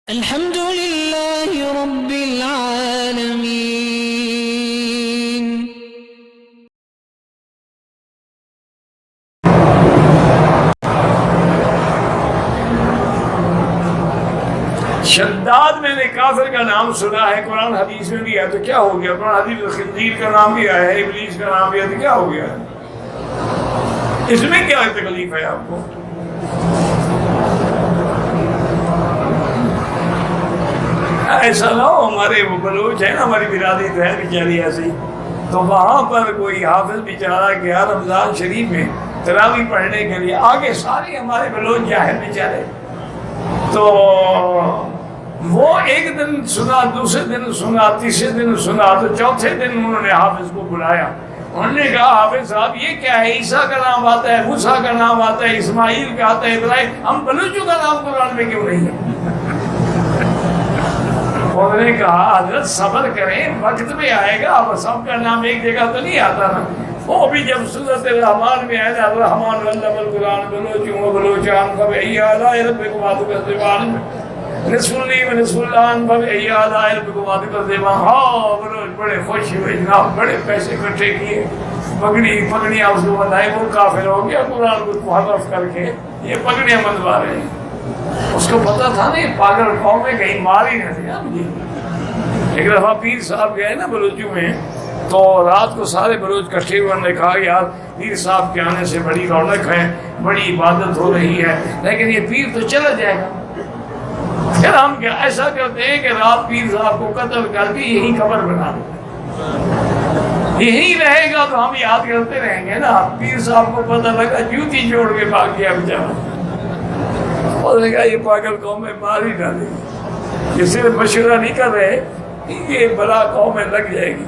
الحمد لله رب العالمين. شداد میں نے کافر کا نام سنا ہے، قرآن حدیث میں بھی ہے، تو کیا ہو گیا؟ قرآن حدیث میں خنزیر کا نام بھی آیا ہے، ابلیس کا نام بھی ہے، تو کیا ہو گیا؟ اس میں کیا تکلیف ہے آپ کو؟ ایسا نہ ہو ہمارے وہ بلوچ ہے نا، ہماری برادری تو ہے بیچاری ایسی، تو وہاں پر کوئی حافظ بیچارہ گیا رمضان شریف میں تراویح پڑھنے کے لیے، آگے سارے ہمارے بلوچ جاہل بیچارے، تو وہ ایک دن سنا، دوسرے دن سنا، تیسرے دن سنا، تو چوتھے دن انہوں نے حافظ کو بلایا. انہوں نے کہا حافظ صاحب یہ کیا ہے؟ عیسیٰ کا نام آتا ہے، موسیٰ کا نام آتا ہے، اسماعیل کا آتا ہے، ابراہیم، ہم بلوچوں کا نام قرآن میں کیوں نہیں ہے؟ انہوں نے کہا حضرت صبر کریں، وقت میں آئے گا، اب سب کا نام ایک جگہ تو نہیں آتا نا. وہ بھی جب سورۃ الرحمن میں آیا نا، الرحمن علم القرآن بلوچوں و بلوچان فبأي آلاء ربكما تكذبان نصف اللیل و نصف النہار فبأي آلاء ربكما تكذبان. ہاں بلوچ بڑے خوش ہوئے جناب، بڑے پیسے اکٹھے کیے، پگڑیاں اس کو بندھائی، وہ کافر ہو گیا قرآن کو محرف کر کے یہ پگڑیاں بندھوا رہے ہیں. اس کو پتا تھا نہیں پاگل قوم میں کہیں مار ہی نہ دیا مجھے. ایک دفعہ پیر صاحب گئے نا بلوچوں میں، تو رات کو سارے بلوچ کٹھے ہوئے، نے کہا یار پیر صاحب کے آنے سے بڑی رونق ہے، بڑی عبادت ہو رہی ہے، لیکن یہ پیر تو چلا جائے گا. پھر ہم کیا ایسا کرتے ہیں کہ رات پیر صاحب کو قتل کر کے یہی قبر بنا دیں، یہی رہے گا تو ہم یاد کرتے رہیں گے نا. پیر صاحب کو پتہ لگا جوتی چھوڑ کے بھاگ گیا بیچارہ. اور نے کہا یہ پاگل قوم میں مار ہی ڈالے گی، یہ صرف مشورہ نہیں کر رہے، یہ بلا قوم میں لگ جائے گی.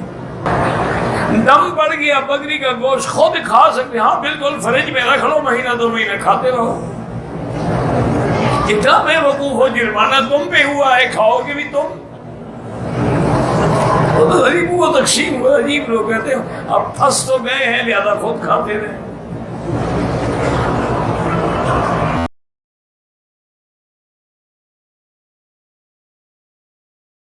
دم پڑ گیا، بکری کا گوشت خود کھا سکتے، ہاں بالکل فریج میں رکھ لو، مہینہ دو مہینے کھاتے رہو. اتنا بے وقوف ہو، جرمانہ تم پہ ہوا ہے، کھاؤ گے بھی تم. غریب وہ تقسیم ہوا. عجیب لوگ کہتے ہیں اب پھنس تو گئے ہیں لہذا خود کھاتے رہے.